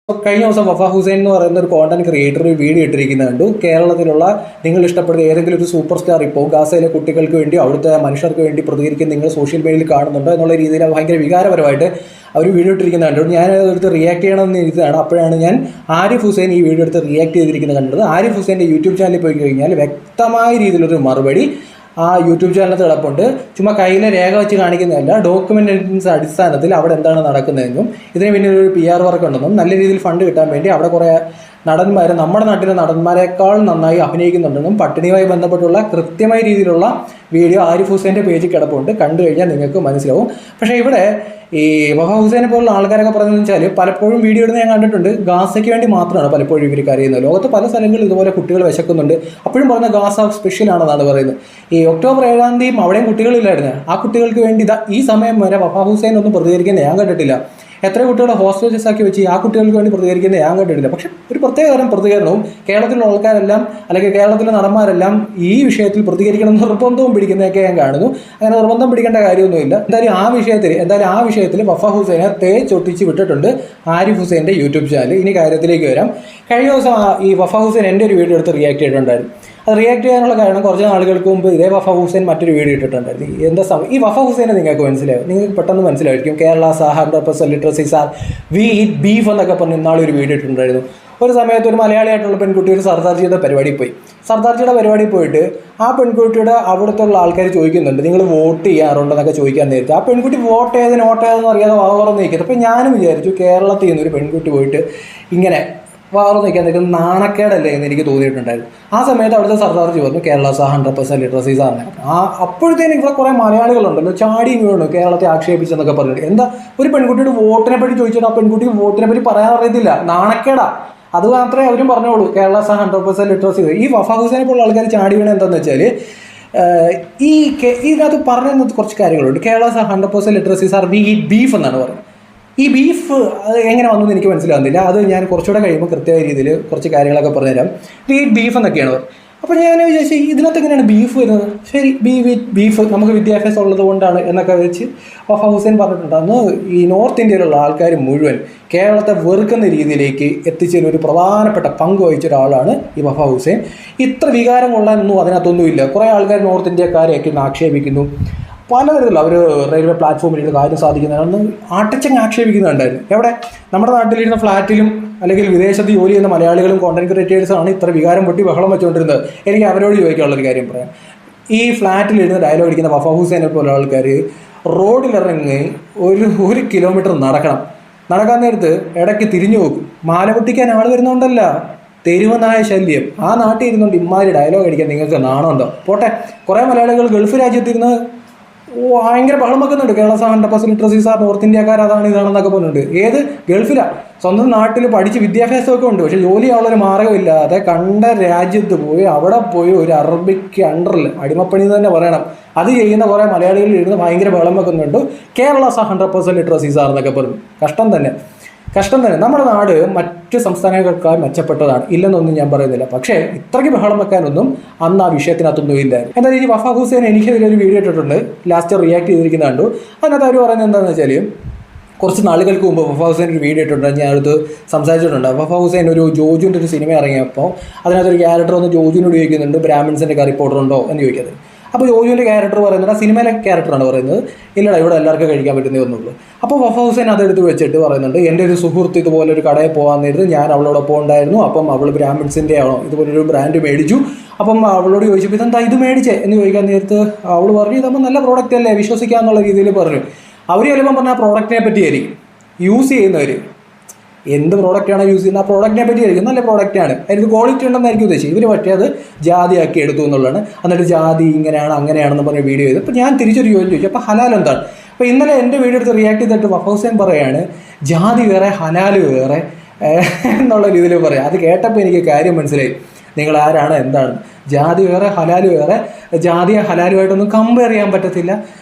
കഴിഞ്ഞ ദിവസം വഫ ഹുസൈൻ എന്ന് പറയുന്ന ഒരു കോണ്ടന്റ് ക്രിയേറ്റർ ഒരു വീഡിയോ ഇട്ടിരിക്കുന്നത് കണ്ടു. കേരളത്തിലുള്ള നിങ്ങൾ ഇഷ്ടപ്പെടുന്ന ഏതെങ്കിലും ഒരു സൂപ്പർ സ്റ്റാർ ഇപ്പോൾ ഗാസയിലെ കുട്ടികൾക്ക് വേണ്ടി അവിടുത്തെ മനുഷ്യർക്ക് വേണ്ടി പ്രതികരിക്കുന്ന നിങ്ങൾ സോഷ്യൽ മീഡിയയിൽ കാണുന്നുണ്ടോ എന്നുള്ള രീതിയിൽ ഭയങ്കര വികാരപരമായിട്ട് അവർ വീഡിയോ ഇട്ടിരിക്കുന്നത് കണ്ടു. ഞാൻ എടുത്ത് റിയാക്ട് ചെയ്യണമെന്ന് ഇരുന്നതാണ്. അപ്പോഴാണ് ഞാൻ ആരിഫ് ഹുസൈൻ ഈ വീഡിയോ എടുത്ത് റിയാക്ട് ചെയ്തിരിക്കുന്നത് കണ്ടത്. ആരിഫ് ഹുസൈൻ്റെ യൂട്യൂബ് ചാനലിൽ പോയി കഴിഞ്ഞാൽ വ്യക്തമായ രീതിയിലൊരു മറുപടി ആ യൂട്യൂബ് ചാനലിൽ കിടപ്പുണ്ട്. ചുമ്മാ കയ്യിലെ രേഖ വെച്ച് കാണിക്കുന്നതല്ല, ഡോക്യുമെൻ്റ് എവിഡൻസ് അടിസ്ഥാനത്തിൽ അവിടെ എന്താണ് നടക്കുന്നതെന്നും ഇതിന് പിന്നിൽ ഒരു PR വർക്ക് ഉണ്ടെന്നും നല്ല രീതിയിൽ ഫണ്ട് കിട്ടാൻ വേണ്ടി അവിടെ കുറേ നടന്മാർ നമ്മുടെ നാട്ടിലെ നടന്മാരെക്കാൾ നന്നായി അഭിനയിക്കുന്നുണ്ടെന്നും പട്ടിണിയുമായി ബന്ധപ്പെട്ടുള്ള കൃത്യമായ രീതിയിലുള്ള വീഡിയോ ആരിഫ് ഹുസൈൻ്റെ പേജിൽ കിടപ്പുണ്ട്. കണ്ടു കഴിഞ്ഞാൽ നിങ്ങൾക്ക് മനസ്സിലാവും. പക്ഷേ ഇവിടെ ഈ വഫ ഹുസൈനെ പോലുള്ള ആൾക്കാരൊക്കെ പറയുന്നത് വെച്ചാൽ പലപ്പോഴും വീഡിയോ ഇടുന്ന ഞാൻ കണ്ടിട്ടുണ്ട്, ഗാസയ്ക്ക് വേണ്ടി മാത്രമാണ് പലപ്പോഴും ഇവർ കരയുന്നത്. ലോകത്ത് പല സ്ഥലങ്ങളിൽ ഇതുപോലെ കുട്ടികൾ വിശക്കുന്നുണ്ട്. അപ്പോഴും പറഞ്ഞ ഗാസ സ്പെഷ്യൽ ആണെന്നാണ് പറയുന്നത്. ഈ ഒക്ടോബർ 7-ാം തീയതി അവിടെയും കുട്ടികളില്ലായിരുന്നു. ആ കുട്ടികൾക്ക് വേണ്ടി ഈ സമയം വരെ വഫ ഹുസൈൻ ഒന്നും പ്രതികരിക്കുന്നത് ഞാൻ കണ്ടിട്ടില്ല. എത്ര കുട്ടികളെ ഹോസ്റ്റേജസ് ആക്കി വെച്ച് ആ കുട്ടികൾക്ക് വേണ്ടി പ്രതികരിക്കുന്നത് ഞാൻ കണ്ടിട്ടില്ല. പക്ഷെ ഒരു പ്രത്യേക തരം പ്രതികരണവും കേരളത്തിലുള്ള ആൾക്കാരെല്ലാം അല്ലെങ്കിൽ കേരളത്തിലെ നടന്മാരെല്ലാം ഈ വിഷയത്തിൽ പ്രതികരിക്കണം നിർബന്ധവും പിടിക്കുന്നതൊക്കെ ഞാൻ കാണുന്നു. അങ്ങനെ നിർബന്ധം പിടിക്കേണ്ട കാര്യമൊന്നുമില്ല. എന്തായാലും ആ വിഷയത്തിൽ വഫ ഹുസൈനെ തേച്ചൊട്ടിച്ച് വിട്ടിട്ടുണ്ട് ആരിഫ് ഹുസൈൻ്റെ യൂട്യൂബ് ചാനൽ. ഇനി കാര്യത്തിലേക്ക് വരാം. കഴിഞ്ഞ ദിവസം ഈ വഫ ഹുസൈൻ എൻ്റെ ഒരു വീഡിയോ എടുത്ത് റിയാക്ട് ചെയ്തിട്ടുണ്ടായിരുന്നു. അത് റിയാക്ട് ചെയ്യാനുള്ള കാരണം കുറച്ച് നാളുകൾക്ക് മുമ്പ് ഇതേ വഫ ഹുസൈൻ മറ്റൊരു വീഡിയോ ഇട്ടിട്ടുണ്ടായിരുന്നു. ഈ വഫ ഹുസൈനെ നിങ്ങൾക്ക് മനസ്സിലാവും, നിങ്ങൾക്ക് പെട്ടെന്ന് മനസ്സിലായിരിക്കും. Kerala 100% literacy sir we eat beef എന്നൊക്കെ പറഞ്ഞ് ഇന്നാളെ ഒരു വീഡിയോ ഇട്ടിട്ടുണ്ടായിരുന്നു. ഒരു സമയത്ത് ഒരു മലയാളിയായിട്ടുള്ള പെൺകുട്ടി ഒരു സർദാർജിയുടെ പരിപാടിയിൽ പോയി. സർദാർജിയുടെ പരിപാടിയിൽ പോയിട്ട് ആ പെൺകുട്ടിയുടെ അവിടുത്തെ ഉള്ള ആൾക്കാർ ചോദിക്കുന്നുണ്ട്, നിങ്ങൾ വോട്ട് ചെയ്യാറുണ്ടെന്നൊക്കെ ചോദിക്കാൻ നേരത്തെ ആ പെൺകുട്ടി വോട്ട് ചെയ്തെന്ന് അറിയാതെ വാറന്ന് നിൽക്കുന്നത്. അപ്പോൾ ഞാനും വിചാരിച്ചു കേരളത്തിൽ നിന്ന് ഒരു പെൺകുട്ടി പോയിട്ട് ഇങ്ങനെ വാറന്ന് നിൽക്കാൻ നിൽക്കുന്നത് നാണക്കേടല്ലേ എന്ന് എനിക്ക് തോന്നിയിട്ടുണ്ടായിരുന്നു. ആ സമയത്ത് അവിടുത്തെ സർദാർജി പറഞ്ഞു കേരള 100% ലിറ്ററസി സാറിനെ. അപ്പോഴത്തേനും ഇവിടെ കുറേ മലയാളികളുണ്ടല്ലോ ചാടി വീണു കേരളത്തെ ആക്ഷേപിച്ചെന്നൊക്കെ പറഞ്ഞിട്ട്. എന്താ ഒരു പെൺകുട്ടിയുടെ വോട്ടിനെ പറ്റി ചോദിച്ചിട്ട് ആ പെൺകുട്ടിക്ക് വോട്ടിനെ പറ്റി പറയാൻ അറിയത്തില്ല, നാണക്കേടാ. അത് മാത്രമേ അവരും പറഞ്ഞോളൂ കേരള 100% ലിറ്ററസി. ഈ വഫ ഹുസൈനെ പോലുള്ള ആൾക്കാർ ചാടി വീണ എന്താണെന്ന് വെച്ചാൽ ഇതിനകത്ത് പറയുന്നത് കുറച്ച് കാര്യങ്ങളുണ്ട്. Kerala 100% literacy sir we eat beef എന്നാണ് പറയുന്നത്. ഈ ബീഫ് അത് എങ്ങനെ വന്നു എന്ന് എനിക്ക് മനസ്സിലാവുന്നില്ല. അത് ഞാൻ കുറച്ചുകൂടെ കഴിയുമ്പോൾ കൃത്യമായ രീതിയിൽ കുറച്ച് കാര്യങ്ങളൊക്കെ പറഞ്ഞുതരാം. വി ഈറ്റ് ബീഫ് എന്നൊക്കെയാണ് പറയുന്നത്. അപ്പോൾ ഞാൻ വിചാരിച്ചു ഇതിനകത്ത് എങ്ങനെയാണ് ബീഫ് വരുന്നത്? ശരി, ബീഫ് നമുക്ക് വിദ്യാഭ്യാസം ഉള്ളത് കൊണ്ടാണ് എന്നൊക്കെ വെച്ച് വഫ ഹുസൈൻ പറഞ്ഞിട്ടുണ്ട്. അന്ന് ഈ നോർത്ത് ഇന്ത്യയിലുള്ള ആൾക്കാർ മുഴുവൻ കേരളത്തെ വെറുക്കുന്ന രീതിയിലേക്ക് എത്തിച്ചതിന് ഒരു പ്രധാനപ്പെട്ട പങ്ക് വഹിച്ച ഒരാളാണ് ഈ വഫ ഹുസൈൻ. ഇത്ര വികാരം കൊള്ളാനൊന്നും അതിനകത്തൊന്നുമില്ല. കുറേ ആൾക്കാർ നോർത്ത് ഇന്ത്യക്കാരെയൊക്കെ ആക്ഷേപിക്കുന്നു. പലതരത്തിലുള്ള അവർ റെയിൽവേ പ്ലാറ്റ്ഫോമിൽ കാര്യം സാധിക്കുന്നതിനൊന്ന് ആട്ടച്ചങ്ങ് ആക്ഷേപിക്കുന്നുണ്ടായിരുന്നു. എവിടെ നമ്മുടെ നാട്ടിലിരുന്ന ഫ്ലാറ്റിലും അല്ലെങ്കിൽ വിദേശത്ത് ജോലി ചെയ്യുന്ന മലയാളികളും കോണ്ടന്റ് ക്രിയേറ്റേഴ്സാണ് ഇത്ര വികാരം പൊട്ടി ബഹളം വെച്ചുകൊണ്ടിരുന്നത്. എനിക്ക് അവരോട് ചോദിക്കാനുള്ളൊരു കാര്യം പറയാം. ഈ ഫ്ലാറ്റിലിരുന്ന് ഡയലോഗ് അടിക്കുന്ന വഫ ഹുസൈനെ പോലെ ആൾക്കാർ റോഡിലിറങ്ങി 1 കിലോമീറ്റർ നടക്കാൻ നേരത്ത് ഇടയ്ക്ക് തിരിഞ്ഞു നോക്കും. മാല പൊട്ടിക്കാൻ ആൾ വരുന്നതുകൊണ്ടല്ല, തെരുവനായ ശല്യം. ആ നാട്ടിൽ ഇരുന്നുകൊണ്ട് ഇമ്മാതിരി ഡയലോഗ് അടിക്കാൻ നിങ്ങൾക്ക് നാണമുണ്ടോ? പോട്ടെ, കുറേ മലയാളികൾ ഗൾഫ് രാജ്യത്തിരുന്ന് ഭയങ്കര ബഹളം വെക്കുന്നുണ്ട്. കേരള 100% ലിറ്ററസി സാർ നോർത്ത് ഇന്ത്യക്കാർ അതാണ് ഇതാണെന്നൊക്കെ പറഞ്ഞിട്ടുണ്ട്. ഏത് ഗൾഫിലാണ്? സ്വന്തം നാട്ടിൽ പഠിച്ച് വിദ്യാഭ്യാസമൊക്കെ ഉണ്ട്, പക്ഷെ ജോലി ചെയ്യാനുള്ളൊരു മാർഗ്ഗമില്ലാതെ കണ്ട രാജ്യത്ത് പോയി അവിടെ പോയി ഒരു അറബിക്ക് അണ്ടറിൽ അടിമപ്പണി തന്നെ പറയണം. അത് ചെയ്യുന്ന കുറേ മലയാളികളിൽ ഇരുന്ന് ഭയങ്കര ബഹളം വെക്കുന്നുണ്ട്. കേരള 100% ലിറ്ററസി സാർ എന്നൊക്കെ പറഞ്ഞു. കഷ്ടം തന്നെ. നമ്മുടെ നാട് മറ്റ് സംസ്ഥാനങ്ങൾക്കാൾ മെച്ചപ്പെട്ടതാണ്, ഇല്ലെന്നൊന്നും ഞാൻ പറയുന്നില്ല. പക്ഷേ ഇത്രയ്ക്ക് ബഹളം വെക്കാനൊന്നും അന്ന് ആ വിഷയത്തിനകത്തൊന്നും ഇല്ല. എന്തായാലും ഈ വഫ ഹുസൈൻ എനിക്കെതിരെ ഒരു വീഡിയോ ഇട്ടിട്ടുണ്ട്, ലാസ്റ്റ് റിയാക്ട് ചെയ്തിരിക്കുന്നത് കണ്ടു. അതിനകത്ത് അവർ പറയുന്നത് എന്താണെന്ന് വെച്ചാൽ കുറച്ച് നാളുകൾക്ക് മുമ്പ് വഫ ഹുസൈൻ ഒരു വീഡിയോ ഇട്ടിട്ടുണ്ട്, ഞാൻ അടുത്ത് സംസാരിച്ചിട്ടുണ്ട്. വഫ ഹുസൈൻ ഒരു ജോജുവിൻ്റെ ഒരു സിനിമ ഇറങ്ങിയപ്പോൾ അതിനകത്തൊരു ക്യാരക്ടർ ഒന്ന് ജോജുവിനോട് ചോദിക്കുന്നുണ്ട്, ബ്രാഹ്മിൻസിൻ്റെ കറി പൗഡർ ഉണ്ടോ എന്ന് ചോദിക്കുന്നത്. അപ്പോൾ ജോജുവിൻ്റെ ക്യാരക്ടർ പറയുന്നത്, ആ സിനിമയിലെ ക്യാരക്ടറാണ് പറയുന്നത്, ഇല്ലടാ ഇവിടെ എല്ലാവർക്കും കഴിക്കാൻ പറ്റുന്നേ ഒന്നുള്ളൂ. അപ്പോൾ വഫ ഹുസൈൻ അതെടുത്ത് വെച്ചിട്ട് പറയുന്നുണ്ട്, എൻ്റെ ഒരു സുഹൃത്ത് ഇതുപോലെ ഒരു കടയിൽ പോകാൻ നേരത്ത് ഞാൻ അവളോടൊപ്പം ഉണ്ടായിരുന്നു. അപ്പം അവൾ ബ്രാഹ്മിൻസിൻ്റെ ആണോ ഇതുപോലൊരു ബ്രാൻഡ് മേടിച്ചു. അപ്പം അവളോട് ചോദിച്ചപ്പോൾ ഇതെന്താ ഇത് മേടിച്ചേ എന്ന് ചോദിക്കാൻ നേരത്ത് അവൾ പറഞ്ഞു ഇതപ്പം നല്ല പ്രോഡക്റ്റ് അല്ലേ, വിശ്വസിക്കാമെന്നുള്ള രീതിയിൽ പറഞ്ഞു. അവർ ചിലപ്പം പറഞ്ഞ ആ പ്രോഡക്റ്റിനെ പറ്റിയായിരിക്കും യൂസ് ചെയ്യുന്നവർ. എന്ത് പ്രോഡക്റ്റാണ് യൂസ് ചെയ്യുന്നത്, ആ പ്രോഡക്റ്റിനെ പറ്റി ആയിരിക്കും നല്ല പ്രോഡക്റ്റാണ്, അതിന് ക്വാളിറ്റി ഉണ്ടെന്നായിരിക്കും ഉദ്ദേശിച്ചത്. ഇവർ പറ്റേ അത് ജാതിയാക്കി എടുത്തു എന്നുള്ളതാണ്. എന്നിട്ട് ജാതി ഇങ്ങനെയാണ് അങ്ങനെയാണെന്ന് പറഞ്ഞ് വീഡിയോ ചെയ്തു. അപ്പോൾ ഞാൻ തിരിച്ചൊരു ചോദിച്ചു, അപ്പോൾ ഹലാൽ എന്താണ്? അപ്പോൾ ഇന്നലെ എൻ്റെ വീഡിയോ എടുത്ത് റിയാക്ട് ചെയ്തിട്ട് വഫ ഹുസൈൻ പറയാണ് ജാതി വേറെ ഹലാൽ വേറെ എന്നുള്ള രീതിയിൽ പറയാം. അത് കേട്ടപ്പോൾ എനിക്ക് കാര്യം മനസ്സിലായി, നിങ്ങൾ ആരാണ് എന്താണ്. ജാതി വേറെ ഹലാൽ വേറെ, ജാതിയെ ഹലാലുമായിട്ടൊന്നും കമ്പയർ ചെയ്യാൻ പറ്റത്തില്ല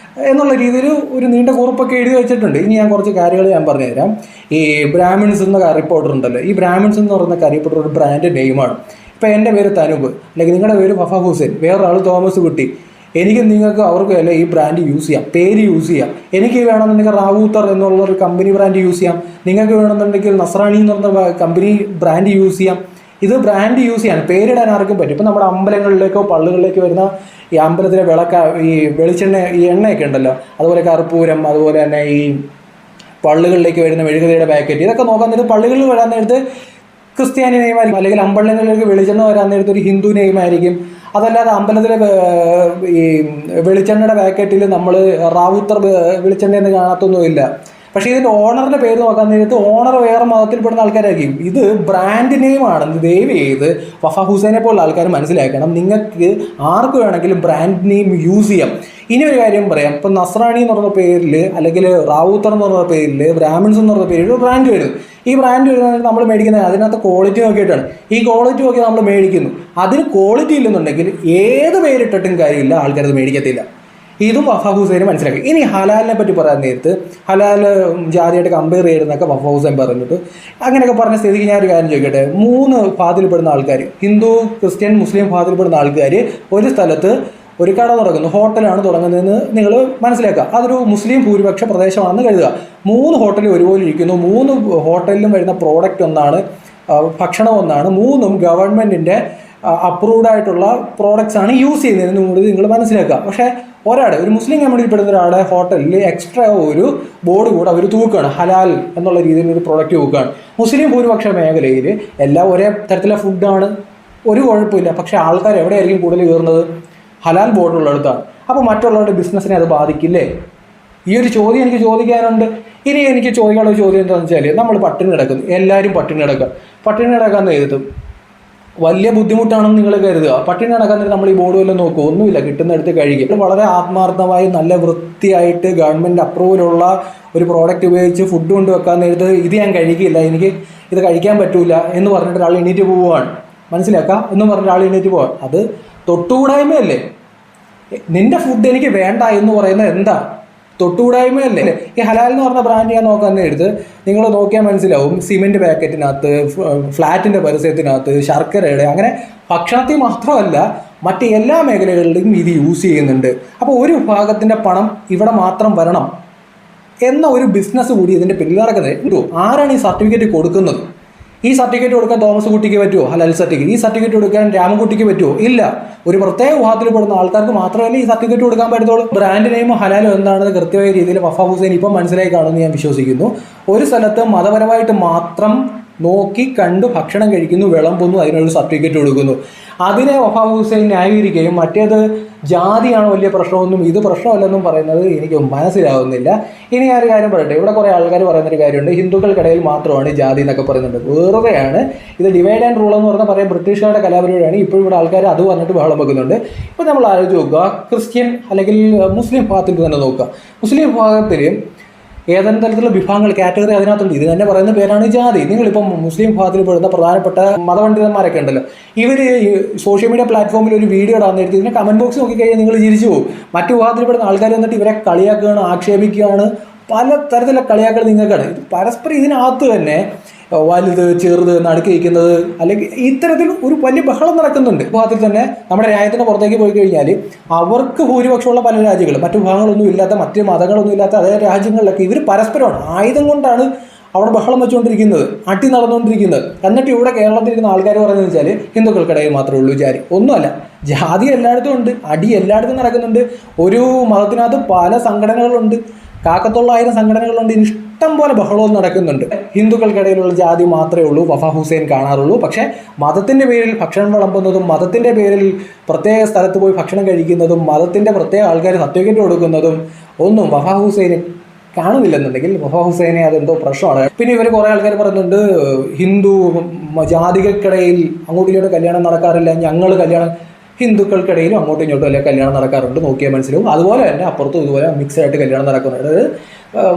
എന്നുള്ള രീതിയിൽ ഒരു നീണ്ട കുറിപ്പൊക്കെ എഴുതി വെച്ചിട്ടുണ്ട്. ഇനി ഞാൻ കുറച്ച് കാര്യങ്ങൾ ഞാൻ പറഞ്ഞുതരാം. ഈ ബ്രാഹ്മിൻസ് എന്ന കറി പൗഡർ ഉണ്ടല്ലോ, ഈ ബ്രാഹ്മിൻസ് എന്ന് പറയുന്ന കറി പൗഡർ ഒരു ബ്രാൻഡ് നെയിമാണ്. ഇപ്പോൾ എൻ്റെ പേര് തനൂപ്, അല്ലെങ്കിൽ നിങ്ങളുടെ പേര് വഫ ഹുസൈൻ, വേറൊരാൾ തോമസ് കുട്ടി. എനിക്ക് നിങ്ങൾക്ക് അവർക്കും അല്ല ഈ ബ്രാൻഡ് യൂസ് ചെയ്യാം, പേര് യൂസ് ചെയ്യാം. എനിക്ക് വേണമെന്നുണ്ടെങ്കിൽ റാവൂത്തർ എന്നുള്ളൊരു കമ്പനി ബ്രാൻഡ് യൂസ് ചെയ്യാം, നിങ്ങൾക്ക് വേണമെന്നുണ്ടെങ്കിൽ നസ്രാണി എന്ന് പറഞ്ഞ കമ്പനി ബ്രാൻഡ് യൂസ് ചെയ്യാം. ഇത് ബ്രാൻഡ് യൂസ് ചെയ്യാൻ, പേരിടാൻ ആർക്കും പറ്റും. ഇപ്പം നമ്മുടെ അമ്പലങ്ങളിലേക്കോ പള്ളികളിലേക്കോ വരുന്ന ഈ അമ്പലത്തിലെ ഈ വെളിച്ചെണ്ണ, ഈ എണ്ണയൊക്കെ ഉണ്ടല്ലോ, അതുപോലെ കർപ്പൂരം, അതുപോലെ തന്നെ ഈ പള്ളികളിലേക്ക് വരുന്ന മെഴുകുതിരിയുടെ പാക്കറ്റ്, ഇതൊക്കെ നോക്കാൻ നേരത്ത് പള്ളികളിൽ വരാൻ നേരത്ത് ക്രിസ്ത്യാനി നെയ്മായിരിക്കും, അല്ലെങ്കിൽ അമ്പലങ്ങളിലേക്ക് വെളിച്ചെണ്ണ വരാൻ നേരത്ത് ഒരു ഹിന്ദു നെയ്മായിരിക്കും. അതല്ലാതെ അമ്പലത്തിലെ ഈ വെളിച്ചെണ്ണയുടെ പാക്കറ്റിൽ നമ്മൾ റാവുത്തർ വെളിച്ചെണ്ണയെന്ന് കാണത്തൊന്നുമില്ല. പക്ഷേ ഇതിൻ്റെ ഓണറിൻ്റെ പേര് നോക്കാൻ നേരത്ത് ഓണർ വേറെ മതത്തിൽപ്പെടുന്ന ആൾക്കാരായിരിക്കും. ഇത് ബ്രാൻഡ് നെയിമാണെന്ന് ദയവ് ചെയ്ത് വഫ ഹുസൈനെ പോലുള്ള ആൾക്കാർ മനസ്സിലാക്കണം. നിങ്ങൾക്ക് ആർക്ക് വേണമെങ്കിലും ബ്രാൻഡ് നെയിം യൂസ് ചെയ്യാം. ഇനി ഒരു കാര്യം പറയാം, ഇപ്പം നസ്രാണി എന്ന് പറഞ്ഞ പേരിൽ, അല്ലെങ്കിൽ റാവുത്തർ എന്ന് പറഞ്ഞ പേരിൽ, ബ്രാഹ്മിൻസ് എന്ന് പറഞ്ഞ പേരിൽ ഒരു ബ്രാൻഡ് വരും. ഈ ബ്രാൻഡ് വരുന്നത് നമ്മൾ മേടിക്കുന്നത് അതിനകത്ത് ക്വാളിറ്റി നോക്കിയിട്ടാണ്. ഈ ക്വാളിറ്റി നോക്കി നമ്മൾ മേടിക്കുന്നു. അതിന് ക്വാളിറ്റി ഇല്ലെന്നുണ്ടെങ്കിൽ ഏത് പേരിട്ടിട്ടും കാര്യമില്ല, ആൾക്കാരത് മേടിക്കത്തില്ല. ഇതും വഫ ഹുസൈന് മനസ്സിലാക്കി. ഇനി ഹലാലിനെ പറ്റി പറയാൻ നേരത്ത് ഹലാൽ ജാതിയായിട്ട് കമ്പയർ ചെയ്യുന്നതൊക്കെ വഫ ഹുസൈൻ പറഞ്ഞിട്ട് അങ്ങനെയൊക്കെ പറഞ്ഞ സ്ഥിതിക്ക് ഞാൻ ഒരു കാര്യം ചോദിക്കട്ടെ. 3 ഭാഗത്തിൽപ്പെടുന്ന ആൾക്കാർ, ഹിന്ദു, ക്രിസ്ത്യൻ, മുസ്ലിം ഭാഗത്തിൽപ്പെടുന്ന ആൾക്കാർ ഒരു സ്ഥലത്ത് ഒരു കട തുടങ്ങുന്നു, ഹോട്ടലാണ് തുടങ്ങുന്നതെന്ന് നിങ്ങൾ മനസ്സിലാക്കുക. അതൊരു മുസ്ലിം ഭൂരിപക്ഷ പ്രദേശമാണെന്ന് കരുതുക. 3 ഹോട്ടലിൽ ഒരുപോലെ ഇരിക്കുന്നു. 3 ഹോട്ടലിലും വരുന്ന പ്രോഡക്റ്റ് ഒന്നാണ്, ഭക്ഷണം ഒന്നാണ്. 3ഉം ഗവൺമെൻറ്റിൻ്റെ അപ്രൂവ്ഡ് ആയിട്ടുള്ള പ്രോഡക്റ്റ്സ് ആണ് യൂസ് ചെയ്യുന്നതെന്ന് കൂടി നിങ്ങൾ മനസ്സിലാക്കുക. പക്ഷേ ഒരു മുസ്ലിം കമ്മ്യൂണിറ്റിപ്പെടുന്ന ഒരാളുടെ ഹോട്ടലിൽ എക്സ്ട്രാ ഒരു ബോർഡ് കൂടെ അവർ തൂക്കുകയാണ്, ഹലാൽ എന്നുള്ള രീതിയിൽ ഒരു പ്രോഡക്റ്റ് തൂക്കുകയാണ്. മുസ്ലിം ഭൂരിപക്ഷ മേഖലയിൽ എല്ലാം ഒരേ തരത്തിലുള്ള ഫുഡാണ്, ഒരു കുഴപ്പമില്ല. പക്ഷേ ആൾക്കാർ എവിടെയായിരിക്കും കൂടുതൽ കയറുന്നത്? ഹലാൽ ബോർഡുള്ളിടത്താണ്. അപ്പോൾ മറ്റുള്ളവരുടെ ബിസിനസ്സിനെ അത് ബാധിക്കില്ലേ? ഈ ഒരു ചോദ്യം എനിക്ക് ചോദിക്കാനുണ്ട്. ഇനി എനിക്ക് ചോദിക്കാനുള്ള ചോദ്യം എന്താണെന്ന് വെച്ചാൽ, നമ്മൾ പട്ടിണി കിടക്കുന്നു, എല്ലാവരും പട്ടിണി കിടക്കുക. പട്ടിണി കിടക്കാമെന്ന് എഴുതും വലിയ ബുദ്ധിമുട്ടാണെന്ന് നിങ്ങൾ കരുതുക. പട്ടിണി നടക്കാൻ നമ്മൾ ഈ ബോർഡ് വല്ലതും നോക്കുക, ഒന്നുമില്ല, കിട്ടുന്നിടത്ത് കഴിക്കും. വളരെ ആത്മാർത്ഥമായി നല്ല വൃത്തിയായിട്ട് ഗവൺമെൻറ് അപ്രൂവലുള്ള ഒരു പ്രോഡക്റ്റ് ഉപയോഗിച്ച് ഫുഡ് കൊണ്ട് വെക്കാൻ നേരത്ത് ഇത് ഞാൻ കഴിക്കില്ല, എനിക്ക് ഇത് കഴിക്കാൻ പറ്റൂല എന്ന് പറഞ്ഞിട്ട് ഒരാൾ എണീറ്റ് പോവുകയാണ്. മനസ്സിലാക്കാം എന്ന് പറഞ്ഞ ഒരാൾ എണീറ്റ് പോവാൻ, അത് തൊട്ടുകൂടായ്മയല്ലേ? നിന്റെ ഫുഡ് എനിക്ക് വേണ്ട എന്ന് പറയുന്നത് എന്താ? തൊട്ടുകൂടായ്മയല്ലേ? ഈ ഹലാൽ എന്ന് പറഞ്ഞ ബ്രാൻഡ് ഞാൻ നോക്കാൻ നേരത്ത് നിങ്ങൾ നോക്കിയാൽ മനസ്സിലാവും, സിമെൻറ്റ് പാക്കറ്റിനകത്ത്, ഫ്ലാറ്റിൻ്റെ പരസ്യത്തിനകത്ത്, ശർക്കരയുടെ, അങ്ങനെ ഭക്ഷണത്തിൽ മാത്രമല്ല മറ്റ് എല്ലാ മേഖലകളിലും ഇത് യൂസ് ചെയ്യുന്നുണ്ട്. അപ്പോൾ ഒരു വിഭാഗത്തിൻ്റെ പണം ഇവിടെ മാത്രം വരണം എന്ന ഒരു ബിസിനസ് കൂടി ഇതിൻ്റെ പിന്നിൽ നടക്കുന്നത്. ആരാണ് ഈ സർട്ടിഫിക്കറ്റ് കൊടുക്കുന്നത്? ഈ സർട്ടിഫിക്കറ്റ് കൊടുക്കാൻ തോമസ് കുട്ടിക്ക് പറ്റുമോ? ഹലാൽ സർട്ടിഫിക്കറ്റ്. ഈ സർട്ടിഫിക്കറ്റ് കൊടുക്കാൻ രാമൻകുട്ടിക്ക് പറ്റുമോ? ഇല്ല. ഒരു പ്രത്യേക വിഭാഗത്തിൽ പെടുന്ന ആൾക്കാർക്ക് മാത്രമല്ലേ ഈ സർട്ടിഫിക്കറ്റ് കൊടുക്കാൻ പറ്റത്തുള്ളൂ. ബ്രാൻഡ് നെയിമോ ഹലാലോ എന്താണെന്ന് കൃത്യമായ രീതിയിൽ വഫ ഹുസൈൻ ഇപ്പം മനസ്സിലായി കാണുമെന്ന് ഞാൻ വിശ്വസിക്കുന്നു. ഒരു സ്ഥലത്ത് മതപരമായിട്ട് മാത്രം നോക്കി കണ്ട് ഭക്ഷണം കഴിക്കുന്നു, വിളമ്പുന്നു, അതിനൊരു സർട്ടിഫിക്കറ്റ് കൊടുക്കുന്നു. അതിനെ വഫ ഹുസൈൻ ന്യായീകരിക്കുകയും മറ്റേത് ജാതിയാണ് വലിയ പ്രശ്നമൊന്നും ഇത് പ്രശ്നമല്ലെന്നും പറയുന്നത് എനിക്ക് മനസ്സിലാവുന്നില്ല. ഇനി ഞാനൊരു കാര്യം പറയട്ടെ, ഇവിടെ കുറേ ആൾക്കാർ പറയുന്നൊരു കാര്യമുണ്ട്, ഹിന്ദുക്കൾക്കിടയിൽ മാത്രമാണ് ജാതി എന്നൊക്കെ പറയുന്നുണ്ട്. വെറുതെയാണ്. ഇത് ഡിവൈഡ് ആൻഡ് റൂൾ എന്ന് പറഞ്ഞാൽ പറയാം ബ്രിട്ടീഷുകാരുടെ കലാപരിപാടിയാണ്. ഇപ്പോഴും ഇവിടെ ആൾക്കാർ അത് പറഞ്ഞിട്ട് ബഹളം വെക്കുന്നുണ്ട്. ഇപ്പോൾ നമ്മൾ ആലോചിച്ച് നോക്കുക, ക്രിസ്ത്യൻ അല്ലെങ്കിൽ മുസ്ലിം വിഭാഗത്തിൽ തന്നെ നോക്കുക. മുസ്ലിം വിഭാഗത്തിൽ ഏതെങ്കിലും തരത്തിലുള്ള വിഭാഗങ്ങൾ, കാറ്റഗറി അതിനകത്തുണ്ട്. ഇത് തന്നെ പറയുന്ന പേരാണ് ജാതി. നിങ്ങളിപ്പം മുസ്ലിം വിഭാഗത്തിൽ പെടുന്ന പ്രധാനപ്പെട്ട മതപണ്ഡിതന്മാരൊക്കെ ഉണ്ടല്ലോ, ഇവർ സോഷ്യൽ മീഡിയ പ്ലാറ്റ്ഫോമിൽ ഒരു വീഡിയോ ഇടാൻ നേരത്തെ ഇതിൻ്റെ കമൻറ്റ് ബോക്സ് നോക്കിക്കഴിഞ്ഞാൽ നിങ്ങൾ ചിരിച്ചു പോകും. മറ്റു വിഭാഗത്തിൽ പെടുന്ന ആൾക്കാർ വന്നിട്ട് ഇവരെ കളിയാക്കുകയാണ്, ആക്ഷേപിക്കുകയാണ്, പല തരത്തിലുള്ള കളിയാക്കൾ നിങ്ങൾക്കാണ്. പരസ്പരം ഇതിനകത്ത് തന്നെ വലുത് ചെറുത് നടുക്ക് വയ്ക്കുന്നത്, അല്ലെങ്കിൽ ഇത്തരത്തിൽ ഒരു വലിയ ബഹളം നടക്കുന്നുണ്ട്. വിഭാഗത്തിൽ തന്നെ നമ്മുടെ രാജ്യത്തിൻ്റെ പുറത്തേക്ക് പോയി കഴിഞ്ഞാൽ അവർക്ക് ഭൂരിപക്ഷമുള്ള പല രാജ്യങ്ങളും, മറ്റു വിഭാഗങ്ങളൊന്നും ഇല്ലാത്ത, മറ്റ് മതങ്ങളൊന്നും ഇല്ലാത്ത അതേ രാജ്യങ്ങളിലൊക്കെ ഇവർ പരസ്പരമാണ് ആയുധം കൊണ്ടാണ് അവിടെ ബഹളം വെച്ചുകൊണ്ടിരിക്കുന്നത്, അടി നടന്നുകൊണ്ടിരിക്കുന്നത്. എന്നിട്ട് ഇവിടെ കേരളത്തിലിരിക്കുന്ന ആൾക്കാർ പറയുന്നത് വെച്ചാൽ ഹിന്ദുക്കൾക്കിടയിൽ മാത്രമേ ഉള്ളൂ ജാതി. ഒന്നുമല്ല, ജാതി എല്ലായിടത്തും ഉണ്ട്, അടി എല്ലായിടത്തും നടക്കുന്നുണ്ട്. ഒരു മതത്തിനകത്ത് പല സംഘടനകളുണ്ട്, 1000 സംഘടനകളുണ്ട്, ഇഷ്ടം പോലെ ബഹളവും നടക്കുന്നുണ്ട്. ഹിന്ദുക്കൾക്കിടയിലുള്ള ജാതി മാത്രമേ ഉള്ളൂ വഫ ഹുസൈൻ കാണാറുള്ളൂ. പക്ഷേ മതത്തിൻ്റെ പേരിൽ ഭക്ഷണം വിളമ്പുന്നതും, മതത്തിൻ്റെ പേരിൽ പ്രത്യേക സ്ഥലത്ത് പോയി ഭക്ഷണം കഴിക്കുന്നതും, മതത്തിൻ്റെ പ്രത്യേക ആൾക്കാർ സർട്ടിഫിക്കറ്റ് കൊടുക്കുന്നതും ഒന്നും വഫ ഹുസൈന് കാണുന്നില്ലെന്നുണ്ടെങ്കിൽ വഫ ഹുസൈനെ അതെന്തോ പ്രശ്നമാണ്. പിന്നെ ഇവർ കുറേ ആൾക്കാർ പറയുന്നുണ്ട്, ഹിന്ദു ജാതികൾക്കിടയിൽ അങ്ങോട്ടും ഇങ്ങോട്ടും കല്യാണം നടക്കാറില്ല, ഞങ്ങൾ കല്യാണം, ഹിന്ദുക്കൾക്കിടയിലും അങ്ങോട്ടും ഇങ്ങോട്ടും അല്ലെ കല്യാണം നടക്കാറുണ്ട്, നോക്കിയാൽ മനസ്സിലാവും. അതുപോലെ തന്നെ അപ്പുറത്തും ഇതുപോലെ മിക്സഡായിട്ട് കല്യാണം നടക്കുന്നുണ്ട്. അതായത്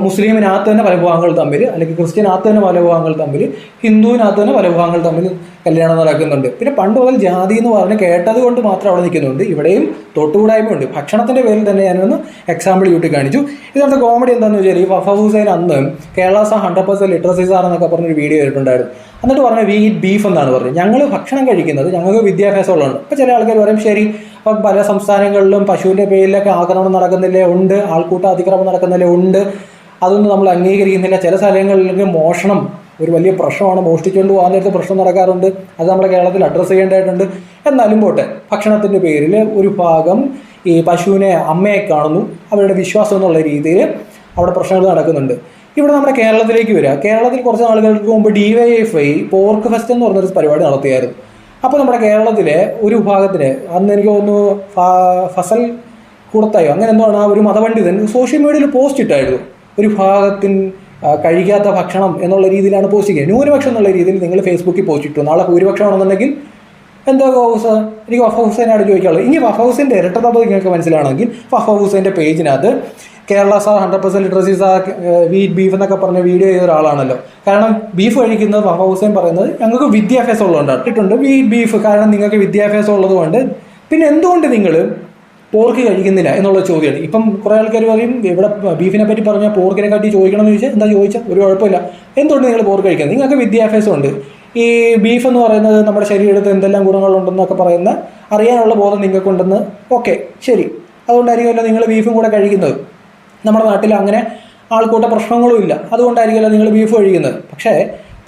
മുസ്ലിമിനകത്ത് തന്നെ പല വിഭാഗങ്ങൾ തമ്മിൽ, അല്ലെങ്കിൽ ക്രിസ്ത്യനകത്ത് തന്നെ പല വിഭാഗങ്ങൾ തമ്മിൽ, ഹിന്ദുവിനകത്ത് തന്നെ പല വിഭാഗങ്ങൾ തമ്മിൽ കല്യാണം നടക്കുന്നുണ്ട്. പിന്നെ പണ്ട് മുതൽ ജാതി എന്ന് പറഞ്ഞ് കേട്ടത് കൊണ്ട് മാത്രം അവിടെ നിൽക്കുന്നുണ്ട്. ഇവിടെയും തൊട്ടുകൂടായ്മയുണ്ട്. ഭക്ഷണത്തിൻ്റെ പേരിൽ തന്നെ ഞാനൊന്ന് എക്സാമ്പിൾ കാണിച്ചു. ഇതിനകത്ത് കോമഡി എന്താണെന്ന് വെച്ചാൽ, ഈ വഫ ഹുസൈൻ അന്ന് കേരള 100% ലിറ്ററസി സാർ എന്നൊക്കെ പറഞ്ഞൊരു വീഡിയോ ചെയ്തിട്ടുണ്ടായിരുന്നു. എന്നിട്ട് പറഞ്ഞു വി ഈറ്റ് ബീഫ് എന്നാണ് പറഞ്ഞത്. ഞങ്ങൾ ഭക്ഷണം കഴിക്കുന്നത് ഞങ്ങൾക്ക് വിദ്യാഭ്യാസമുള്ളതാണ്. ഇപ്പോൾ ചില ആൾക്കാർ പറയും ശരി, അപ്പം പല സംസ്ഥാനങ്ങളിലും പശുവിൻ്റെ പേരിലൊക്കെ ആക്രമണം നടക്കുന്നില്ലേ? ഉണ്ട്. ആൾക്കൂട്ട അതിക്രമം നടക്കുന്നില്ലേ? ഉണ്ട്. അതൊന്നും നമ്മൾ അംഗീകരിക്കുന്നില്ല. ചില സ്ഥലങ്ങളിലേക്ക് മോഷണം ഒരു വലിയ പ്രശ്നമാണ്. മോഷ്ടിച്ചുകൊണ്ട് പോകാൻ നേരത്തെ പ്രശ്നം നടക്കാറുണ്ട്. അത് നമ്മുടെ കേരളത്തിൽ അഡ്രസ്സ് ചെയ്യേണ്ടതായിട്ടുണ്ട്. എന്നാലും പോട്ടെ, ഭക്ഷണത്തിൻ്റെ പേരിൽ ഒരു ഭാഗം ഈ പശുവിനെ അമ്മയെ കാണുന്നു, അവരുടെ വിശ്വാസം എന്നുള്ള രീതിയിൽ അവിടെ പ്രശ്നങ്ങൾ നടക്കുന്നുണ്ട്. ഇവിടെ നമ്മുടെ കേരളത്തിലേക്ക് വരിക. കേരളത്തിൽ കുറച്ച് നാളുകൾക്ക് മുമ്പ് DYFI പോർക്ക് ഫെസ്റ്റ് എന്ന് പറഞ്ഞൊരു പരിപാടി നടത്തിയായിരുന്നു. അപ്പോൾ നമ്മുടെ കേരളത്തിലെ ഒരു വിഭാഗത്തിന്, അന്ന് എനിക്ക് തോന്നുന്നു ഫസൽ കൂടത്തായോ അങ്ങനെ എന്തോ ആണ്, ആ ഒരു മതപണ്ഡിതൻ സോഷ്യൽ മീഡിയയിൽ പോസ്റ്റ് ഇട്ടായിരുന്നു. ഒരു വിഭാഗത്തിന് കഴിക്കാത്ത ഭക്ഷണം എന്നുള്ള രീതിയിലാണ് പോസ്റ്റ് ചെയ്യുക. ന്യൂനപക്ഷം എന്നുള്ള രീതിയിൽ നിങ്ങൾ ഫേസ്ബുക്കിൽ പോസ്റ്റ് ഇട്ടു. നാളെ ഭൂരിപക്ഷമാണെന്നുണ്ടെങ്കിൽ എന്താ ഹൗസ്, എനിക്ക് വഫ ഹുസൈനായിട്ട് ചോദിക്കാനുള്ളത്. ഇനി വഫ ഹുസൈൻ്റെ ഇരട്ടത്താപ്പ് നിങ്ങൾക്ക് മനസ്സിലാണെങ്കിൽ വഫ ഹുസൈൻ്റെ പേജിനകത്ത് കേരള 100% ലിറ്ററസി വീറ്റ് ബീഫ് എന്നൊക്കെ പറഞ്ഞ വീഡിയോ ചെയ്ത ഒരാളാണല്ലോ. കാരണം ബീഫ് കഴിക്കുന്നത് വഫ ഹുസൈൻ പറയുന്നത് ഞങ്ങൾക്ക് വിദ്യാഭ്യാസം ഉള്ളതുകൊണ്ടാണ്. ഇട്ടിട്ടുണ്ട് വീറ്റ് ബീഫ്, കാരണം നിങ്ങൾക്ക് വിദ്യാഭ്യാസം ഉള്ളതുകൊണ്ട്. പിന്നെ എന്തുകൊണ്ട് നിങ്ങൾ പോർക്ക് കഴിക്കുന്നില്ല എന്നുള്ള ചോദ്യമാണ്. ഇപ്പം കുറേ ആൾക്കാർ പറയും ഇവിടെ ബീഫിനെ പറ്റി പറഞ്ഞാൽ പോർക്കിനെ കാട്ടി ചോദിക്കണം എന്ന് ചോദിച്ചാൽ എന്താ ചോദിച്ചാൽ ഒരു കുഴപ്പമില്ല. എന്തുകൊണ്ട് നിങ്ങൾ പോർക്ക് കഴിക്കുന്നത്? നിങ്ങൾക്ക് വിദ്യാഭ്യാസമുണ്ട്. ഈ ബീഫ് എന്ന് പറയുന്നത് നമ്മുടെ ശരീരത്തിൽ എന്തെല്ലാം ഗുണങ്ങളുണ്ടെന്നൊക്കെ പറയുന്ന അറിയാനുള്ള ബോധം നിങ്ങൾക്കുണ്ടെന്ന് ഓക്കെ ശരി, അതുകൊണ്ടായിരിക്കുമല്ലോ നിങ്ങൾ ബീഫും കൂടെ കഴിക്കുന്നത്. നമ്മുടെ നാട്ടിൽ അങ്ങനെ ആൾക്കൂട്ട പ്രശ്നങ്ങളും ഇല്ല, അതുകൊണ്ടായിരിക്കുമല്ലോ നിങ്ങൾ ബീഫ് കഴിക്കുന്നത്. പക്ഷേ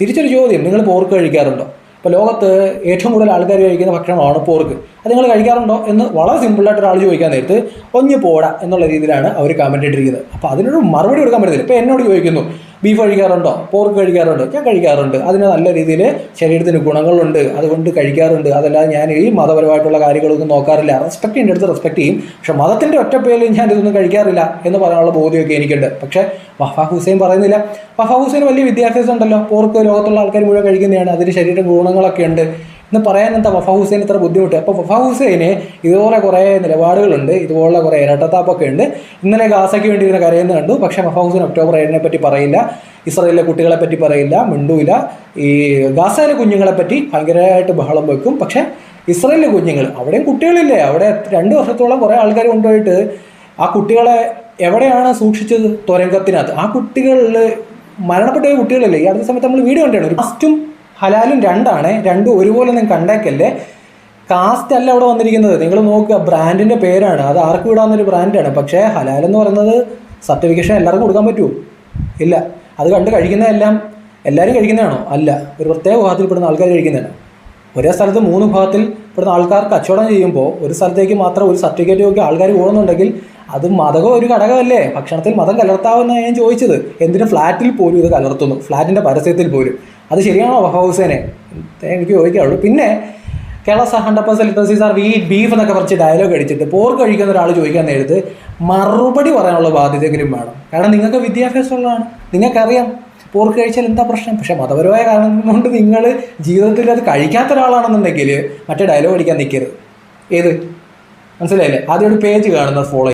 തിരിച്ചൊരു ചോദ്യം, നിങ്ങൾ പോർക്ക് കഴിക്കാറുണ്ടോ? ഇപ്പോൾ ലോകത്ത് ഏറ്റവും കൂടുതൽ ആൾക്കാർ കഴിക്കുന്ന ഭക്ഷണമാണ് പോർക്ക്. അത് നിങ്ങൾ കഴിക്കാറുണ്ടോ എന്ന് വളരെ സിമ്പിളായിട്ട് ഒരാൾ ചോദിക്കാൻ നേരത്ത് ഒഞ്ഞ് പോടാ എന്നുള്ള രീതിയിലാണ് അവർ കമൻറ്റ് ഇട്ടിരിക്കുന്നത്. അപ്പോൾ അതിനൊരു മറുപടി കൊടുക്കാൻ പറ്റത്തില്ല. ഇപ്പോൾ എന്നോട് ചോദിക്കുന്നു ബീഫ് കഴിക്കാറുണ്ടോ, പോർക്ക് കഴിക്കാറുണ്ടോ? ഞാൻ കഴിക്കാറുണ്ട്. അതിന് നല്ല രീതിയിൽ ശരീരത്തിന് ഗുണങ്ങളുണ്ട്, അതുകൊണ്ട് കഴിക്കാറുണ്ട്. അതല്ലാതെ ഞാൻ ഈ മതപരമായിട്ടുള്ള കാര്യങ്ങളൊന്നും നോക്കാറില്ല. റെസ്പെക്ട് ചെയ്യേണ്ട അടുത്ത് റെസ്പെക്ട് ചെയ്യും. പക്ഷേ മതത്തിൻ്റെ ഒറ്റ പേരിൽ ഞാൻ ഇതൊന്നും കഴിക്കാറില്ല എന്ന് പറയാനുള്ള ബോധ്യമൊക്കെ എനിക്കുണ്ട്. പക്ഷേ വഫ ഹുസൈൻ പറയുന്നില്ല. വഫ ഹുസൈൻ വലിയ വിദ്യാഭ്യാസം ഉണ്ടല്ലോ, പോർക്ക് ലോകത്തുള്ള ആൾക്കാർ മുഴുവൻ കഴിക്കുന്നതാണ്, അതിന് ശരീരം ഗുണങ്ങളൊക്കെ ഉണ്ട് എന്ന് പറയാൻ എന്താ വഫ ഹുസൈൻ ഇത്ര ബുദ്ധിമുട്ട്? അപ്പോൾ വഫ ഹുസൈന് ഇതുപോലെ കുറേ നിലപാടുകളുണ്ട്, ഇതുപോലുള്ള കുറേ ഇരട്ടത്താപ്പൊക്കെ ഉണ്ട്. ഇന്നലെ ഗാസയ്ക്ക് വേണ്ടി ഇതിനെ കരയുന്നത് കണ്ടു. പക്ഷേ വഫ ഹുസൈൻ ഒക്ടോബർ 7-നെ പറ്റി പറയില്ല, ഇസ്രായേലിലെ കുട്ടികളെ പറ്റി പറയില്ല, മിണ്ടൂല. ഈ ഗാസയിലെ കുഞ്ഞുങ്ങളെ പറ്റി ഭയങ്കരമായിട്ട് ബഹളം വെക്കും. പക്ഷേ ഇസ്രായേലിലെ കുഞ്ഞുങ്ങൾ, അവിടെയും കുട്ടികളില്ലേ? അവിടെ 2 വർഷത്തോളം കുറേ ആൾക്കാർ കൊണ്ടുപോയിട്ട് ആ കുട്ടികളെ എവിടെയാണ് സൂക്ഷിച്ചത്? തുരങ്കത്തിനകത്ത്. ആ കുട്ടികളിൽ മരണപ്പെട്ട കുട്ടികളല്ലേ? ഈ അടുത്ത സമയത്ത് നമ്മൾ വീഡിയോ കണ്ടാണ്. ഒരു കാസ്റ്റും ഹലാലും രണ്ടും ഒരുപോലെ ഒന്നും കണ്ടേക്കല്ലേ. കാസ്റ്റ് അല്ല അവിടെ വന്നിരിക്കുന്നത്. നിങ്ങൾ നോക്കുക, ബ്രാൻഡിൻ്റെ പേരാണ്, അത് ആർക്ക് വിടാവുന്നൊരു ബ്രാൻഡാണ്. പക്ഷേ ഹലാൽ എന്ന് പറയുന്നത് സർട്ടിഫിക്കേഷൻ എല്ലാവർക്കും കൊടുക്കാൻ പറ്റുമോ? ഇല്ല. അത് കണ്ട് കഴിക്കുന്നതെല്ലാം എല്ലാവരും കഴിക്കുന്നതാണോ? അല്ല. ഒരു പ്രത്യേക വിഭാഗത്തിൽപ്പെടുന്ന ആൾക്കാർ കഴിക്കുന്നതാണ്. ഒരേ സ്ഥലത്ത് 3 വിഭാഗത്തിൽ പെടുന്ന ആൾക്കാർ കച്ചവടം ചെയ്യുമ്പോൾ ഒരു സ്ഥലത്തേക്ക് മാത്രം ഒരു സർട്ടിഫിക്കറ്റ് നോക്കി ആൾക്കാർ പോകുന്നുണ്ടെങ്കിൽ അത് മതകം ഒരു ഘടകമല്ലേ? ഭക്ഷണത്തിൽ മതം കലർത്താമെന്നാണ് ഞാൻ ചോദിച്ചത്. എന്തിനും ഫ്ലാറ്റിൽ പോലും ഇത് കലർത്തുന്നു, ഫ്ലാറ്റിൻ്റെ പരസ്യത്തിൽ പോലും. അത് ശരിയാണോ വഫ ഹുസൈനെ? എനിക്ക് ചോദിക്കാറുള്ളൂ. പിന്നെ Kerala 100% literacy sir wheat beef എന്നൊക്കെ പറഞ്ഞ് ഡയലോഗ് അടിച്ചിട്ട് പോർക്ക് കഴിക്കുന്ന ഒരാൾ ചോദിക്കാൻ നേരത്ത് മറുപടി പറയാനുള്ള ബാധ്യതയെങ്കിലും വേണം. കാരണം നിങ്ങൾക്ക് വിദ്യാഭ്യാസമുള്ളതാണ്, നിങ്ങൾക്കറിയാം പോർക്ക് കഴിച്ചാൽ എന്താ പ്രശ്നം. പക്ഷേ മതപരമായ കാരണം കൊണ്ട് നിങ്ങൾ ജീവിതത്തിൽ അത് കഴിക്കാത്ത ഒരാളാണെന്നുണ്ടെങ്കിൽ മറ്റേ ഡയലോഗ് അടിക്കാൻ നിൽക്കരുത്. ഏത് മനസ്സിലായില്ലേ? ആദ്യം ഒരു പേജ് കാണുന്നത് ഫോളോ